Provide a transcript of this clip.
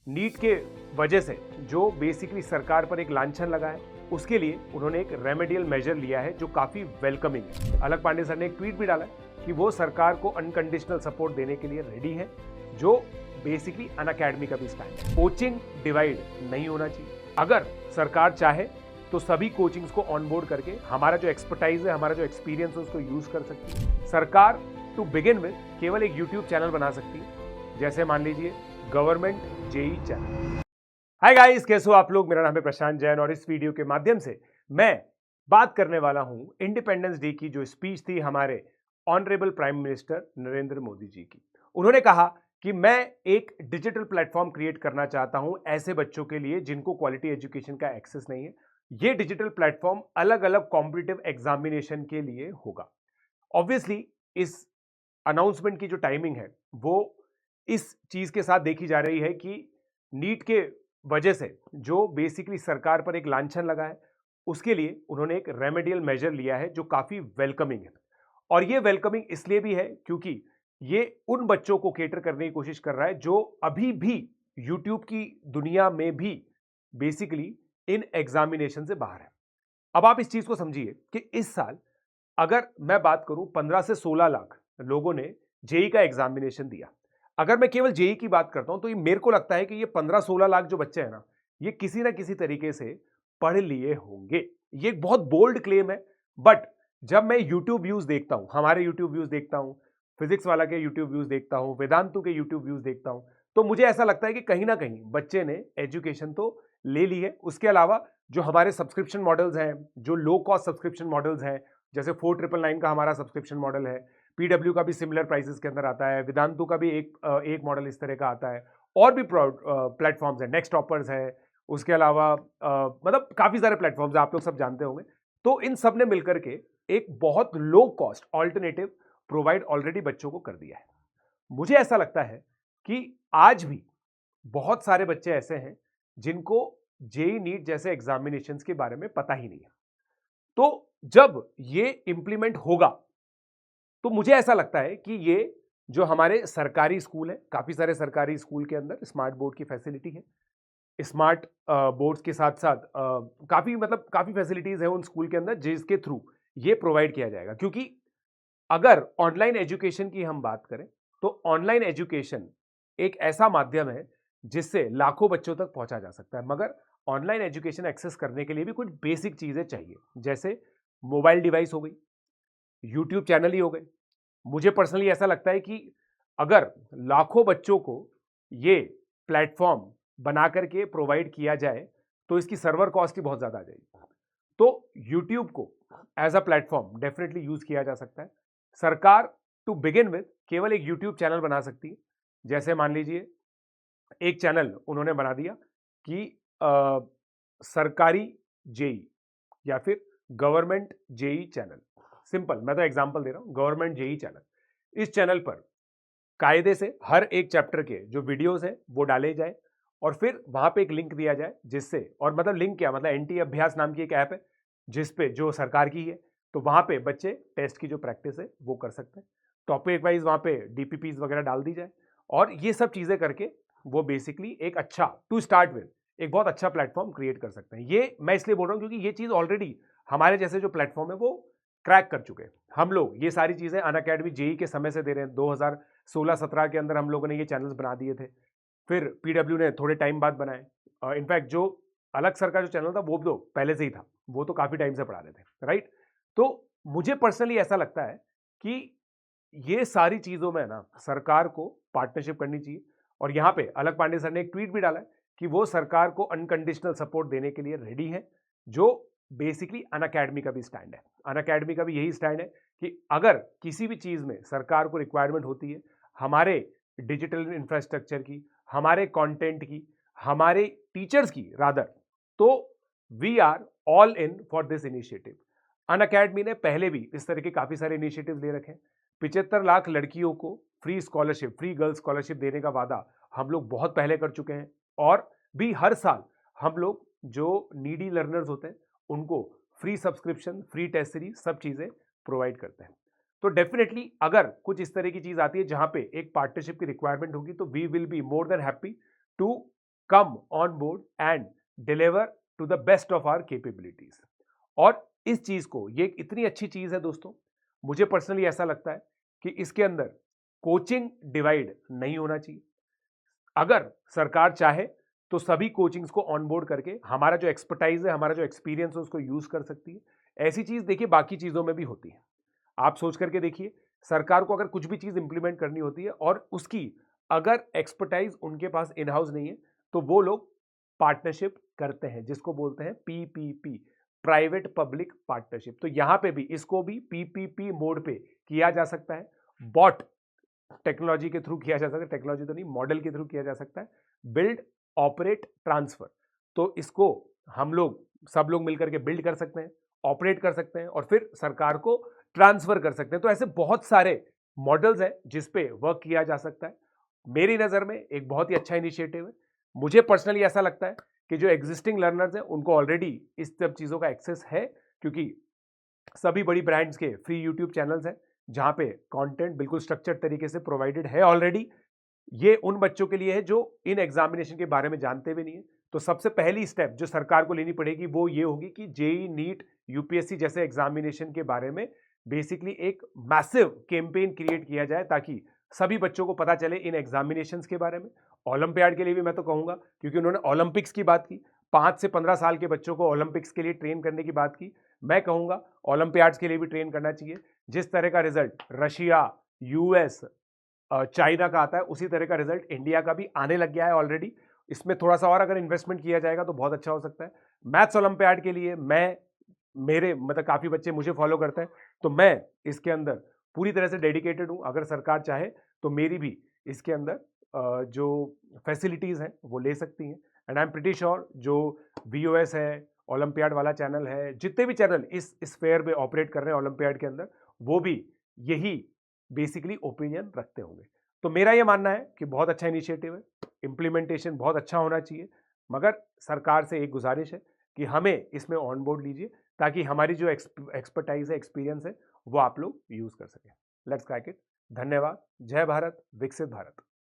NEET के वजह से जो बेसिकली सरकार पर एक लांछन लगा है, उसके लिए उन्होंने एक रेमेडियल मेजर लिया है जो काफी वेलकमिंग है। अलक पांडे सर ने एक ट्वीट भी डाला है कि वो सरकार को अनकंडीशनल सपोर्ट देने के लिए रेडी है, जो बेसिकली अनअकैडमी का भी स्टैंड है। कोचिंग डिवाइड नहीं होना चाहिए। अगर सरकार चाहे तो सभी कोचिंग्स को ऑनबोर्ड करके हमारा जो एक्सपर्टाइज है, हमारा जो एक्सपीरियंस है, उसको यूज कर सकती है। सरकार टू बिगिन विद केवल एक यूट्यूब चैनल बना सकती है, जैसे मान लीजिए government JE channel. Hi guys, कैसे हो आप लोग? मेरा नाम है प्रशांत जैन और इस वीडियो के माध्यम से मैं बात करने वाला हूं इंडिपेंडेंस डे की जो स्पीच थी हमारे honourable prime minister Narendra Modi ji की। उन्होंने कहा कि मैं एक डिजिटल प्लेटफॉर्म क्रिएट करना चाहता हूं ऐसे बच्चों के लिए जिनको क्वालिटी एजुकेशन का एक्सेस नहीं है। ये डिजिटल प्लेटफॉर्म अलग अलग कॉम्पिटिटिव एग्जामिनेशन के लिए होगा। ऑब्वियसली इस अनाउंसमेंट की जो टाइमिंग है वो इस चीज के साथ देखी जा रही है कि नीट के वजह से जो बेसिकली सरकार पर एक लांछन लगा है, उसके लिए उन्होंने एक रेमेडियल मेजर लिया है जो काफी वेलकमिंग है। और ये वेलकमिंग इसलिए भी है क्योंकि ये उन बच्चों को केटर करने की कोशिश कर रहा है जो अभी भी यूट्यूब की दुनिया में भी बेसिकली इन एग्जामिनेशन से बाहर है। अब आप इस चीज को समझिए कि इस साल अगर मैं बात करूं 15 से 16 लाख लोगों ने जेई का एग्जामिनेशन दिया। अगर मैं केवल जेई की बात करता हूं तो ये मेरे को लगता है कि ये 15-16 लाख जो बच्चे हैं ना, ये किसी ना किसी तरीके से पढ़ लिए होंगे। ये एक बहुत बोल्ड क्लेम है, बट जब मैं यूट्यूब व्यूज देखता हूं, हमारे यूट्यूब व्यूज देखता हूं, फिजिक्स वाला के यूट्यूब व्यूज देखता हूं, वेदांतु के यूट्यूब व्यूज देखता हूं, तो मुझे ऐसा लगता है कि कहीं ना कहीं बच्चे ने एजुकेशन तो ले ली है। उसके अलावा जो हमारे सब्सक्रिप्शन मॉडल्स हैं, जो लो कॉस्ट सब्सक्रिप्शन मॉडल्स हैं, जैसे 4999 का हमारा सब्सक्रिप्शन मॉडल है, पीडब्ल्यू का भी सिमिलर प्राइसेस के अंदर आता है, वेदांतु का भी एक मॉडल इस तरह का आता है, और भी प्लेटफॉर्म्स है, नेक्स्ट टॉपर्स है, उसके अलावा मतलब काफी सारे प्लेटफॉर्म्स आप लोग सब जानते होंगे। तो इन सब ने मिलकर के एक बहुत low cost alternative provide already बच्चों को कर दिया है। मुझे ऐसा लगता है कि आज भी बहुत सारे बच्चे ऐसे हैं जिनको जेई नीट जैसे एग्जामिनेशंस के बारे में पता ही नहीं है। तो जब ये इंप्लीमेंट होगा तो मुझे ऐसा लगता है कि ये जो हमारे सरकारी स्कूल है, काफी सारे सरकारी स्कूल के अंदर स्मार्ट बोर्ड की फैसिलिटी है। स्मार्ट बोर्ड्स के साथ साथ काफी फैसिलिटीज है उन स्कूल के अंदर जिसके थ्रू ये प्रोवाइड किया जाएगा। क्योंकि अगर ऑनलाइन एजुकेशन की हम बात करें तो ऑनलाइन एजुकेशन एक ऐसा माध्यम है जिससे लाखों बच्चों तक पहुंचा जा सकता है, मगर ऑनलाइन एजुकेशन एक्सेस करने के लिए भी कुछ बेसिक चीजें चाहिए, जैसे मोबाइल डिवाइस हो गई, यूट्यूब चैनल ही हो गए। मुझे पर्सनली ऐसा लगता है कि अगर लाखों बच्चों को ये प्लेटफॉर्म बना करके प्रोवाइड किया जाए तो इसकी सर्वर कॉस्ट ही बहुत ज्यादा आ जाएगी। तो यूट्यूब को as a platform definitely use किया जा सकता है। सरकार टू बिगिन विद केवल एक यूट्यूब चैनल बना सकती है, जैसे मान लीजिए एक चैनल उन्होंने बना दिया कि सरकारी जेई या फिर गवर्नमेंट जेई चैनल। सिंपल, मैं तो एग्जांपल दे रहा हूं, गवर्नमेंट जेई चैनल। इस चैनल पर कायदे से हर एक चैप्टर के जो वीडियोस हैं वो डाले जाए और फिर वहां पे एक लिंक दिया जाए जिससे, और मतलब लिंक क्या, मतलब एनटी अभ्यास नाम की एक ऐप है जिसपे जो सरकार की है, तो वहां पे बच्चे टेस्ट की जो प्रैक्टिस है वो कर सकते हैं। टॉपिक वाइज वहां पे डीपीपीज वगैरह डाल दी जाए और ये सब चीजें करके वो बेसिकली एक अच्छा टू स्टार्ट विद एक बहुत अच्छा प्लेटफॉर्म क्रिएट कर सकते हैं। ये मैं इसलिए बोल रहा हूं क्योंकि ये चीज ऑलरेडी हमारे जैसे जो प्लेटफॉर्म है वो क्रैक कर चुके हैं। हम लोग ये सारी चीजें अनअकैडमी जेई के समय से दे रहे हैं। 2016-17 के अंदर हम लोगों ने ये चैनल्स बना दिए थे, फिर पीडब्ल्यू ने थोड़े टाइम बाद बनाए। इनफैक्ट जो अलग सर का जो चैनल था वो तो पहले से ही था, वो तो काफी टाइम से पढ़ा रहे थे, राइट। तो मुझे पर्सनली ऐसा लगता है कि ये सारी चीजों में ना सरकार को पार्टनरशिप करनी चाहिए। और यहां पे अलक पांडे सर ने एक ट्वीट भी डाला है कि वो सरकार को अनकंडीशनल सपोर्ट देने के लिए रेडी है, जो बेसिकली अनअकैडमी का भी स्टैंड है। अनअकैडमी का भी यही स्टैंड है कि अगर किसी भी चीज में सरकार को रिक्वायरमेंट होती है, हमारे डिजिटल इंफ्रास्ट्रक्चर की, हमारे कंटेंट की, हमारे टीचर्स की रादर, तो we are all in for this initiative. Unacademy ने पहले भी इस तरह के काफी सारे इनिशिएटिव ले रखे हैं। 75 लाख लड़कियों को free scholarship, free girls scholarship देने का वादा हम लोग बहुत पहले कर चुके हैं। और भी हर साल हम लोग जो नीडी लर्नर्स होते हैं उनको free subscription, free test series, सब चीजें प्रोवाइड करते हैं। तो डेफिनेटली अगर कुछ इस तरह की चीज आती है जहां पे एक पार्टनरशिप की रिक्वायरमेंट होगी तो we will be more than happy to come on board and deliver to the best of our capabilities. और इस चीज को, ये एक इतनी अच्छी चीज है दोस्तों, मुझे पर्सनली ऐसा लगता है कि इसके अंदर कोचिंग डिवाइड नहीं होना चाहिए। अगर सरकार चाहे तो सभी कोचिंग्स को ऑनबोर्ड करके हमारा जो एक्सपर्टाइज है, हमारा जो एक्सपीरियंस है, उसको यूज कर सकती है। ऐसी चीज देखिए बाकी चीजों में भी होती है। आप सोच करके देखिए, सरकार को अगर कुछ भी चीज इंप्लीमेंट करनी होती है और उसकी अगर एक्सपर्टाइज उनके पास इन हाउस नहीं है, तो वो लोग पार्टनरशिप करते हैं, जिसको बोलते हैं पीपीपी, प्राइवेट पब्लिक पार्टनरशिप। तो यहां पे भी इसको भी पीपीपी मोड पे किया जा सकता है। बॉट टेक्नोलॉजी के थ्रू किया जा सकता है, टेक्नोलॉजी तो नहीं, मॉडल के थ्रू किया जा सकता है। बिल्ड, ऑपरेट, ट्रांसफर, तो इसको हम लोग सब लोग मिलकर के बिल्ड कर सकते हैं, ऑपरेट कर सकते हैं और फिर सरकार को ट्रांसफर कर सकते हैं। तो ऐसे बहुत सारे मॉडल्स हैं जिस पे वर्क किया जा सकता है। मेरी नजर में एक बहुत ही अच्छा इनिशिएटिव है। मुझे पर्सनली ऐसा लगता है कि जो एग्जिस्टिंग लर्नर्स हैं उनको ऑलरेडी इस सब चीजों का एक्सेस है, क्योंकि सभी बड़ी ब्रांड्स के फ्री यूट्यूब चैनल्स हैं जहां पे कंटेंट बिल्कुल स्ट्रक्चर्ड तरीके से प्रोवाइडेड है ऑलरेडी। ये उन बच्चों के लिए है जो इन एग्जामिनेशन के बारे में जानते भी नहीं है। तो सबसे पहली स्टेप जो सरकार को लेनी पड़ेगी वो ये होगी कि जेई, नीट, यूपीएससी जैसे एग्जामिनेशन के बारे में बेसिकली एक मैसिव कैंपेन क्रिएट किया जाए, ताकि सभी बच्चों को पता चले इन एग्जामिनेशंस के बारे में। ओलंपियाड के लिए भी मैं तो कहूंगा, क्योंकि उन्होंने ओलंपिक्स की बात की, 5 से 15 साल के बच्चों को ओलंपिक्स के लिए ट्रेन करने की बात की। मैं कहूंगा ओलंपियाड्स के लिए भी ट्रेन करना चाहिए। जिस तरह का रिजल्ट रशिया, यूएस, चाइना का आता है, उसी तरह का रिजल्ट इंडिया का भी आने लग गया है ऑलरेडी। इसमें थोड़ा सा और अगर इन्वेस्टमेंट किया जाएगा तो बहुत अच्छा हो सकता है। मैथ्स ओलंपियाड के लिए मेरे मतलब काफ़ी बच्चे मुझे फॉलो करते हैं, तो मैं इसके अंदर पूरी तरह से डेडिकेटेड हूँ। अगर सरकार चाहे तो मेरी भी इसके अंदर जो फैसिलिटीज़ हैं वो ले सकती हैं। And I am pretty sure जो VOS है, ओलंपियाड वाला चैनल है, जितने भी चैनल इस स्फेयर में ऑपरेट कर रहे हैं ओलंपियाड के अंदर, वो भी यही बेसिकली ओपिनियन रखते होंगे। तो मेरा ये मानना है कि बहुत अच्छा इनिशिएटिव है, इम्प्लीमेंटेशन बहुत अच्छा होना चाहिए, मगर सरकार से एक गुजारिश है कि हमें इसमें ऑन बोर्ड लीजिए, ताकि हमारी जो एक्सपर्टाइज है, एक्सपीरियंस है, वो आप लोग यूज कर सकें। Let's crack it. धन्यवाद। जय भारत, विकसित भारत।